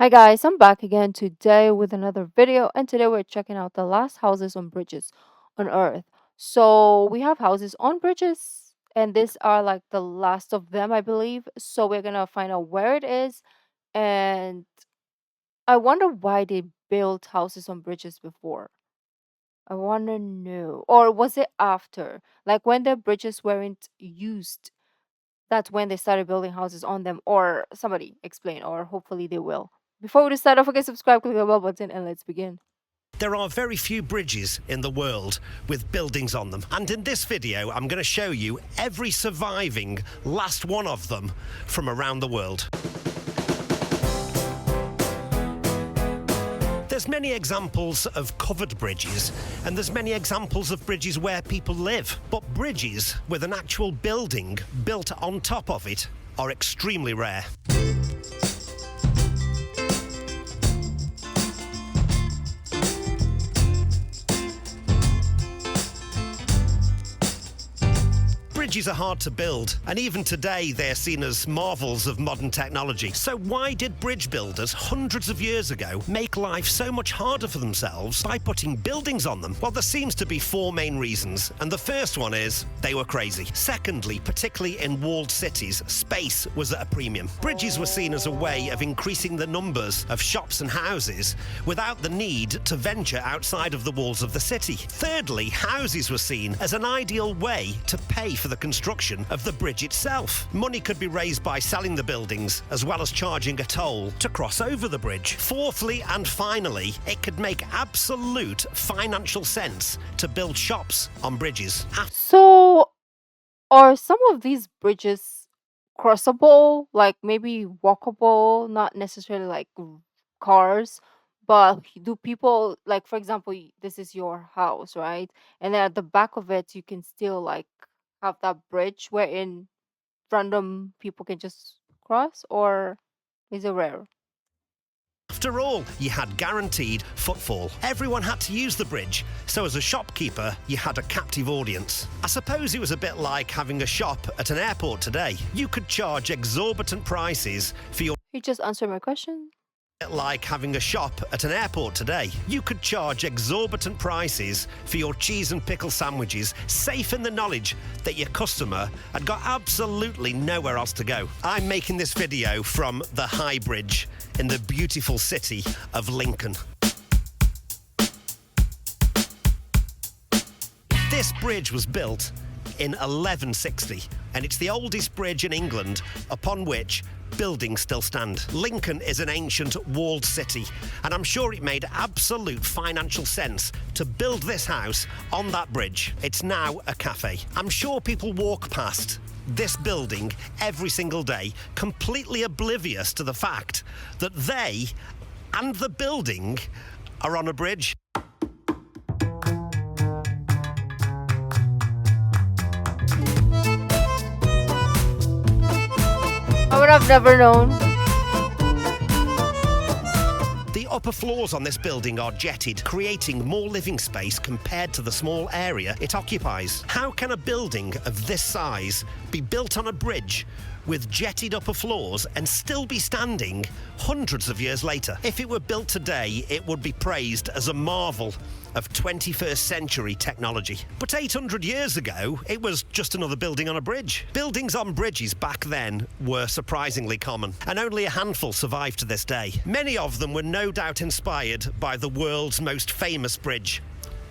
Hi guys, I'm back again today with another video, and today we're checking out the last houses on bridges on Earth. So we have houses on bridges, and these are like the last of them, I believe. So we're gonna find out where it is, and I wonder why they built houses on bridges before. I wanna know, or was it after, like when the bridges weren't used? That's when they started building houses on them, or somebody explain, or hopefully they will. Before we start, don't forget to subscribe, click the bell button, and let's begin. There are very few bridges in the world with buildings on them, and in this video I'm going to show you every surviving last one of them from around the world. There's many examples of covered bridges, and there's many examples of bridges where people live, but bridges with an actual building built on top of it are extremely rare. Bridges are hard to build, and even today they're seen as marvels of modern technology. So why did bridge builders hundreds of years ago make life so much harder for themselves by putting buildings on them? Well, there seems to be four main reasons, and the first one is they were crazy. Secondly, particularly in walled cities, space was at a premium. Bridges were seen as a way of increasing the numbers of shops and houses without the need to venture outside of the walls of the city. Thirdly, houses were seen as an ideal way to pay for the construction of the bridge itself. Money could be raised by selling the buildings as well as charging a toll to cross over the bridge. Fourthly and finally, it could make absolute financial sense to build shops on bridges. So, are some of these bridges crossable, like maybe walkable, not necessarily like cars, but do people, like, for example, this is your house, right? And then at the back of it, you can still like have that bridge wherein random people can just cross, or is it rare? After all, you had guaranteed footfall. Everyone had to use the bridge, so as a shopkeeper, you had a captive audience. I suppose it was a bit like having a shop at an airport today. You could charge exorbitant prices for your You just answered my question. Like having a shop at an airport today. You could charge exorbitant prices for your cheese and pickle sandwiches, safe in the knowledge that your customer had got absolutely nowhere else to go. I'm making this video from the High Bridge in the beautiful city of Lincoln. This bridge was built in 1160, and it's the oldest bridge in England upon which buildings still stand. Lincoln is an ancient walled city, and I'm sure it made absolute financial sense to build this house on that bridge. It's now a cafe. I'm sure people walk past this building every single day, completely oblivious to the fact that they and the building are on a bridge. I would have never known. The upper floors on this building are jetted, creating more living space compared to the small area it occupies. How can a building of this size be built on a bridge with jetted upper floors and still be standing hundreds of years later? If it were built today, it would be praised as a marvel of 21st century technology. But 800 years ago, it was just another building on a bridge. Buildings on bridges back then were surprisingly common, and only a handful survive to this day. Many of them were no doubt inspired by the world's most famous bridge,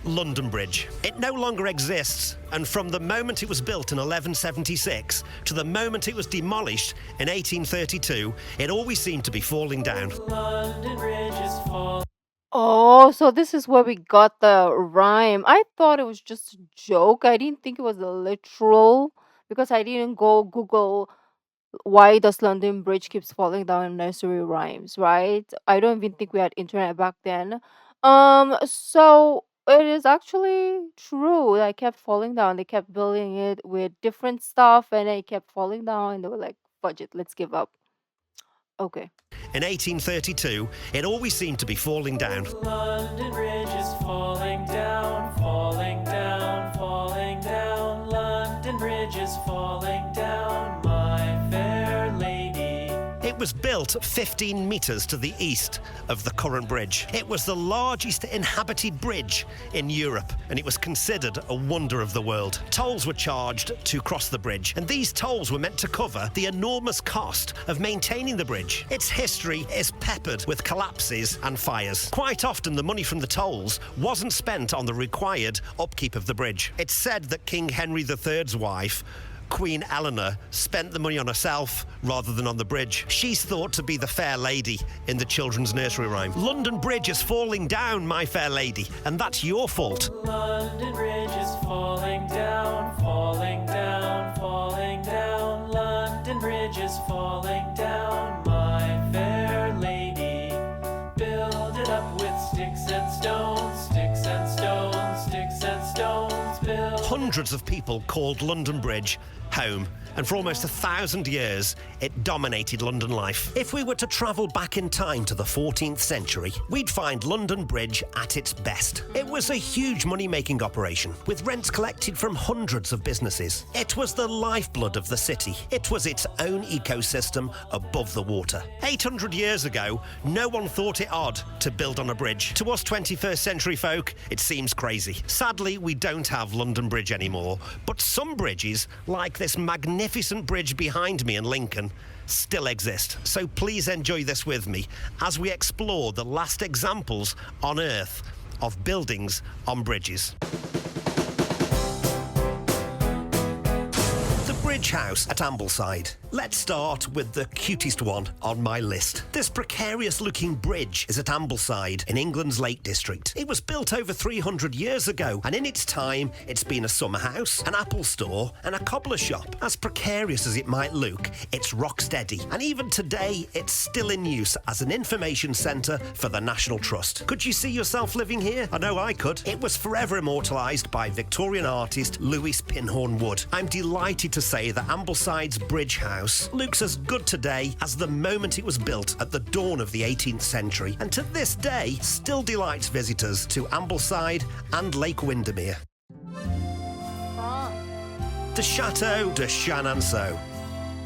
London Bridge. It no longer exists, and from the moment it was built in 1176 to the moment it was demolished in 1832, it always seemed to be falling down. London Bridge is falling. Oh, so this is where we got the rhyme. I thought it was just a joke. I didn't think it was a literal, because I didn't go Google why does London Bridge keeps falling down in nursery rhymes, right? I don't even think we had internet back then. So it is actually true. I kept falling down. They kept building it with different stuff, and it kept falling down. And they were like, "Fudge it, let's give up." Okay. In 1832, it always seemed to be falling down. London Bridge is falling down, falling down, falling down. London Bridge is falling down, my fair lady. It was built 15 metres to the east of the current bridge. It was the largest inhabited bridge in Europe, and it was considered a wonder of the world. Tolls were charged to cross the bridge, and these tolls were meant to cover the enormous cost of maintaining the bridge. Its history is peppered with collapses and fires. Quite often, the money from the tolls wasn't spent on the required upkeep of the bridge. It's said that King Henry III's wife, Queen Eleanor, spent the money on herself rather than on the bridge. She's thought to be the fair lady in the children's nursery rhyme. London Bridge is falling down, my fair lady, and that's your fault. London Bridge is falling down, falling down, falling down. London Bridge is falling down, my fair lady. Build it up with sticks and stones, sticks and stones, sticks and stones. Build. Hundreds of people called London Bridge home, and for almost 1,000 years, it dominated London life. If we were to travel back in time to the 14th century, we'd find London Bridge at its best. It was a huge money-making operation, with rents collected from hundreds of businesses. It was the lifeblood of the city. It was its own ecosystem above the water. 800 years ago, no one thought it odd to build on a bridge. To us 21st century folk, it seems crazy. Sadly, we don't have London Bridge anymore, but some bridges, like this magnificent bridge behind me in Lincoln, still exist. So please enjoy this with me as we explore the last examples on Earth of buildings on bridges. Bridge House at Ambleside. Let's start with the cutest one on my list. This precarious-looking bridge is at Ambleside in England's Lake District. It was built over 300 years ago, and in its time, it's been a summer house, an apple store, and a cobbler shop. As precarious as it might look, it's rock steady, and even today, it's still in use as an information centre for the National Trust. Could you see yourself living here? I know I could. It was forever immortalised by Victorian artist Lewis Pinhorn Wood. I'm delighted to say that Ambleside's Bridge House looks as good today as the moment it was built at the dawn of the 18th century, and to this day still delights visitors to Ambleside and Lake Windermere. The Château de Chenonceau.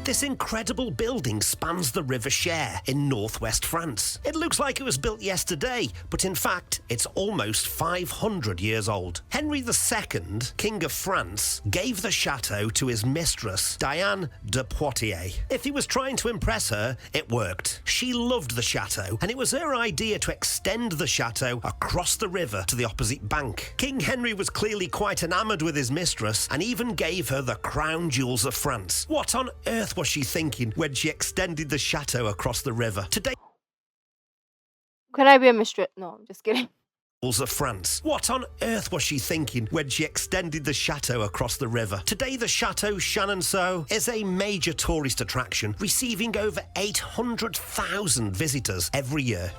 This incredible building spans the River Cher in northwest France. It looks like it was built yesterday, but in fact, it's almost 500 years old. Henry II, King of France, gave the chateau to his mistress, Diane de Poitiers. If he was trying to impress her, it worked. She loved the chateau, and it was her idea to extend the chateau across the river to the opposite bank. King Henry was clearly quite enamoured with his mistress, and even gave her the crown jewels of France. What on earth was she thinking when she extended the chateau across the river? Today, Can I be a mistress? No, I'm just kidding. of France. What on earth was she thinking when she extended the chateau across the river? Today, the Chateau Chenonceau is a major tourist attraction, receiving over 800,000 visitors every year.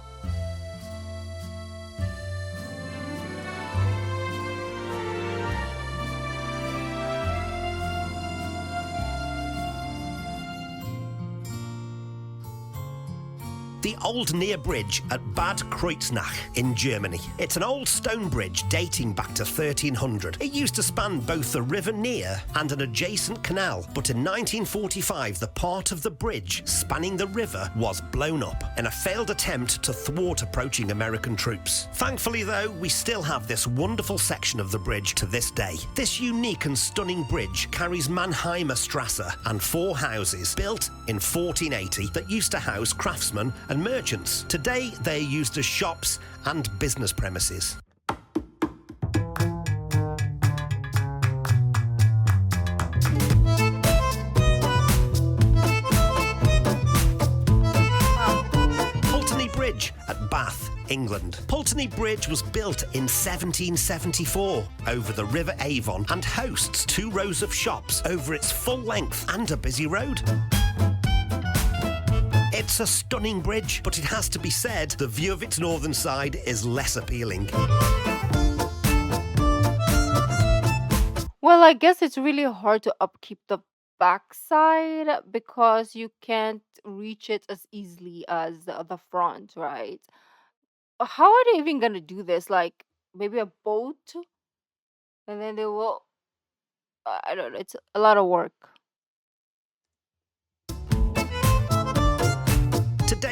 The Old Near Bridge at Bad Kreuznach in Germany. It's an old stone bridge dating back to 1300. It used to span both the River Near and an adjacent canal, but in 1945 the part of the bridge spanning the river was blown up in a failed attempt to thwart approaching American troops. Thankfully though, we still have this wonderful section of the bridge to this day. This unique and stunning bridge carries Mannheimer Strasse and 4 houses built in 1480 that used to house craftsmen and merchants. Today, they are used as shops and business premises. Pulteney Bridge at Bath, England. Pulteney Bridge was built in 1774 over the River Avon and hosts 2 rows of shops over its full length and a busy road. It's a stunning bridge, but it has to be said, the view of its northern side is less appealing. Well, I guess it's really hard to upkeep the backside because you can't reach it as easily as the front, right? How are they even gonna do this? Like maybe a boat, and then they will. I don't know. It's a lot of work.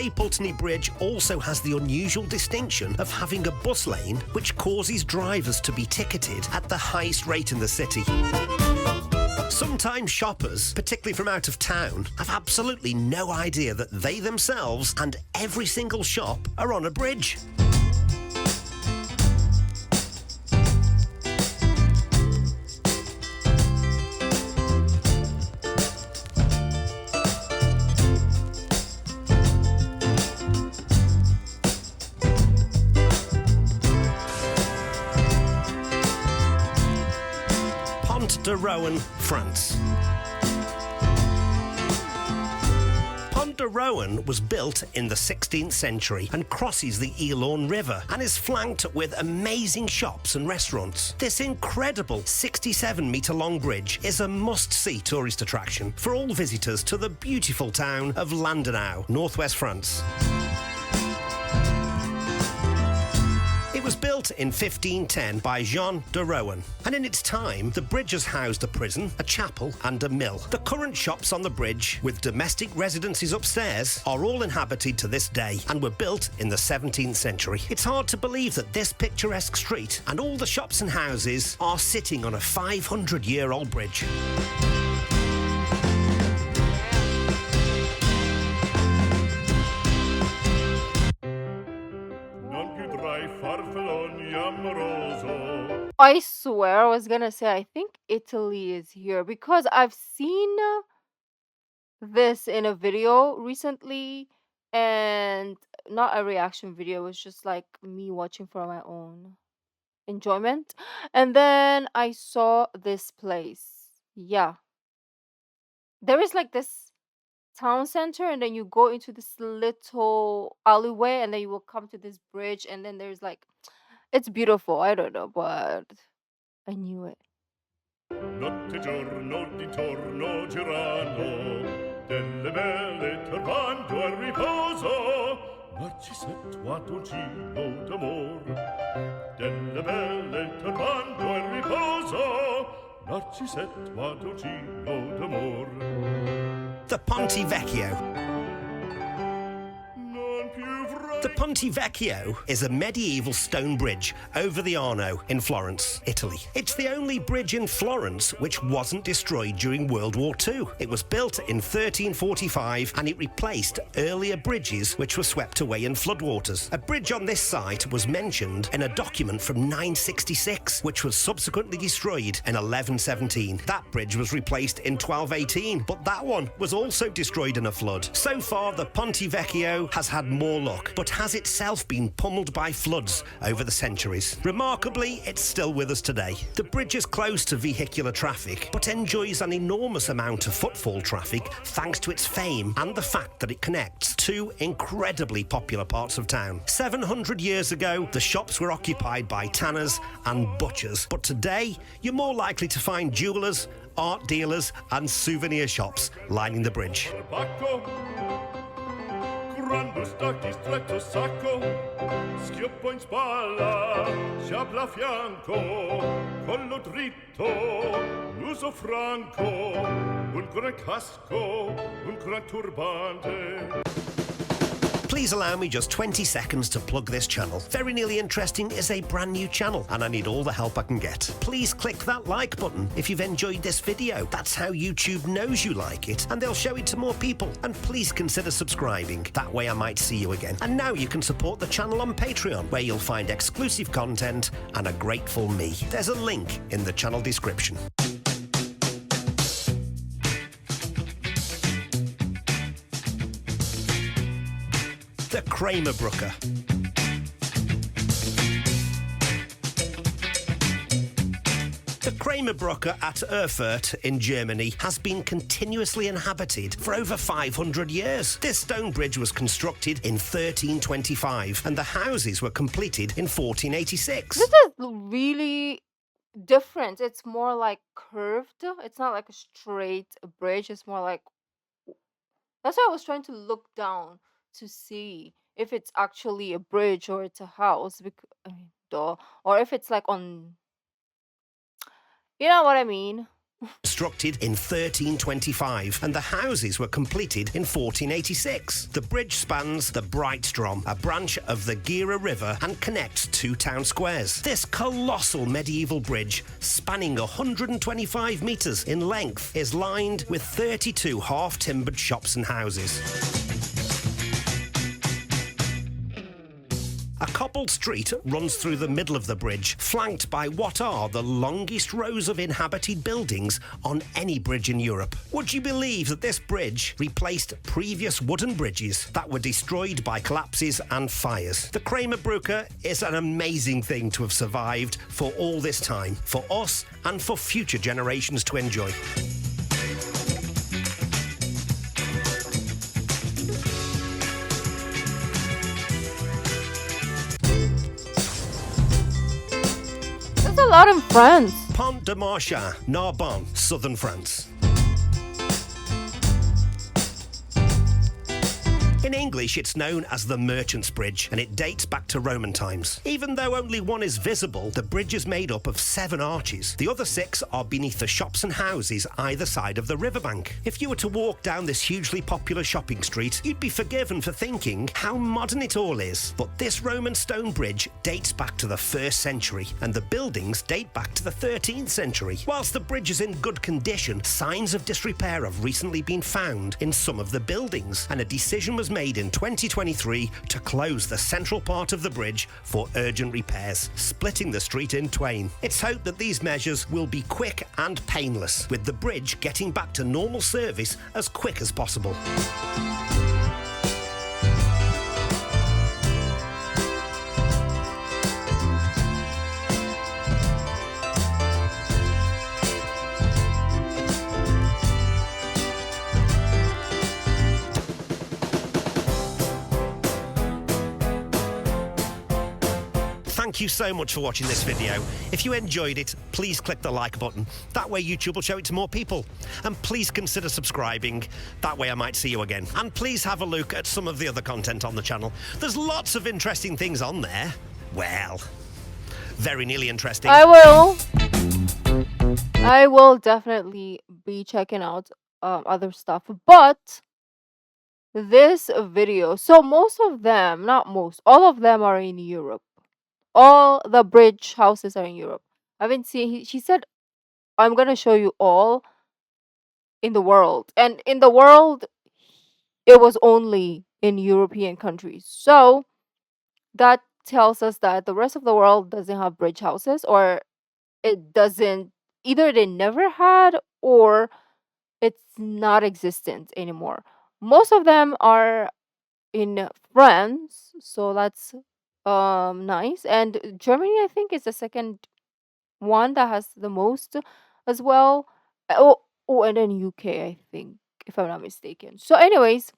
Today, Pulteney Bridge also has the unusual distinction of having a bus lane which causes drivers to be ticketed at the highest rate in the city. Sometimes shoppers, particularly from out of town, have absolutely no idea that they themselves and every single shop are on a bridge. Pont de Rouen, France. Pont de Rouen was built in the 16th century and crosses the Elorn River and is flanked with amazing shops and restaurants. This incredible 67-metre-long bridge is a must-see tourist attraction for all visitors to the beautiful town of Landenau, northwest France. It was built in 1510 by Jean de Rouen, and in its time, the bridge has housed a prison, a chapel, and a mill. The current shops on the bridge, with domestic residences upstairs, are all inhabited to this day and were built in the 17th century. It's hard to believe that this picturesque street and all the shops and houses are sitting on a 500-year-old bridge. I swear I was gonna say I think Italy is here because I've seen this in a video recently, and not a reaction video, it was just like me watching for my own enjoyment. And then I saw this place. Yeah. There is like this town center, and then you go into this little alleyway, and then you will come to this bridge, and then there's like it's beautiful. I don't know, but I knew it. Notte e giorno d'intorno girano, delle belle turbando al riposo, Narcisetto Antoncino d'amor. Delle belle turbando al riposo, Narcisetto Antoncino d'amor. The Ponte Vecchio. The Ponte Vecchio is a medieval stone bridge over the Arno in Florence, Italy. It's the only bridge in Florence which wasn't destroyed during World War II. It was built in 1345 and it replaced earlier bridges which were swept away in floodwaters. A bridge on this site was mentioned in a document from 966, which was subsequently destroyed in 1117. That bridge was replaced in 1218, but that one was also destroyed in a flood. So far, the Ponte Vecchio has had more luck, but has itself been pummeled by floods over the centuries. Remarkably, it's still with us today. The bridge is close to vehicular traffic, but enjoys an enormous amount of footfall traffic thanks to its fame and the fact that it connects two incredibly popular parts of town. 700 years ago, the shops were occupied by tanners and butchers, but today, you're more likely to find jewelers, art dealers, and souvenir shops lining the bridge. Quando stacchi stretto sacco, schioppo in spalla, sciabla a fianco, collo dritto, muso franco, un gran casco, un gran turbante. Please allow me just 20 seconds to plug this channel. Very Nearly Interesting is a brand new channel and I need all the help I can get. Please click that like button if you've enjoyed this video. That's how YouTube knows you like it and they'll show it to more people. And please consider subscribing. That way I might see you again. And now you can support the channel on Patreon, where you'll find exclusive content and a grateful me. There's a link in the channel description. The Kramerbrücke. The Kramerbrücke at Erfurt in Germany has been continuously inhabited for over 500 years. This stone bridge was constructed in 1325 and the houses were completed in 1486. This is really different. It's more like curved. It's not like a straight bridge. It's more like that's why I was trying to look down to see if it's actually a bridge or it's a house. I mean, duh. Or if it's like on, you know what I mean? constructed in 1325 and the houses were completed in 1486. The bridge spans the Breitstrom, a branch of the Gira River, and connects two town squares. This colossal medieval bridge, spanning 125 metres in length, is lined with 32 half-timbered shops and houses. A cobbled street runs through the middle of the bridge, flanked by what are the longest rows of inhabited buildings on any bridge in Europe. Would you believe that this bridge replaced previous wooden bridges that were destroyed by collapses and fires? The Kramer Brücke is an amazing thing to have survived for all this time, for us and for future generations to enjoy. There's a lot in France. Pont de Marchand, Narbonne, southern France. In English, it's known as the Merchant's Bridge, and it dates back to Roman times. Even though only one is visible, the bridge is made up of 7 arches. The other 6 are beneath the shops and houses either side of the riverbank. If you were to walk down this hugely popular shopping street, you'd be forgiven for thinking how modern it all is. But this Roman stone bridge dates back to the 1st century, and the buildings date back to the 13th century. Whilst the bridge is in good condition, signs of disrepair have recently been found in some of the buildings, and a decision was made in 2023 to close the central part of the bridge for urgent repairs, splitting the street in twain. It's hoped that these measures will be quick and painless, with the bridge getting back to normal service as quick as possible. Thank you so much for watching this video. If you enjoyed it, please click the like button. That way YouTube will show it to more people. And please consider subscribing. That way I might see you again. And please have a look at some of the other content on the channel. There's lots of interesting things on there. Well, very nearly interesting. I will definitely be checking out other stuff. But this video, so most of them, not most, all of them are in Europe. All the bridge houses are in Europe. I haven't seen. She said, "I'm gonna show you all in the world," and in the world, it was only in European countries. So that tells us that the rest of the world doesn't have bridge houses, or it doesn't. Either they never had, or it's not existent anymore. Most of them are in France, so that's nice. And Germany, I think, is the second one that has the most as well. Oh, and then UK, I think, if I'm not mistaken. So, anyways,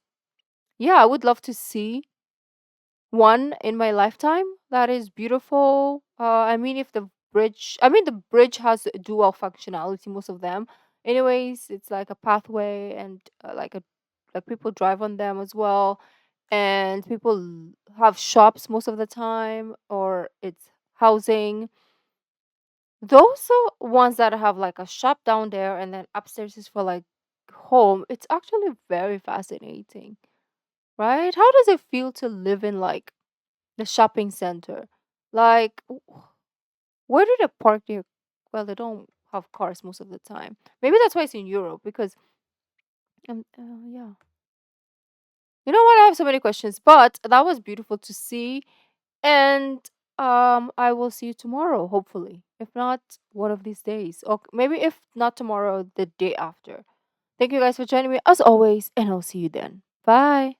yeah, I would love to see one in my lifetime that is beautiful. I mean, if the bridge has dual functionality, most of them. Anyways, it's like a pathway, and like people drive on them as well, and people have shops most of the time, or it's housing. Those are ones that have like a shop down there, and then upstairs is for like home. It's actually very fascinating, right? How does it feel to live in like the shopping center? Like, where do they park their? Well, they don't have cars most of the time. Maybe that's why it's in Europe, because yeah. You know what? I have so many questions, but that was beautiful to see. And I will see you tomorrow, hopefully. If not, one of these days. Or maybe if not tomorrow, the day after. Thank you guys for joining me as always, and I'll see you then. Bye.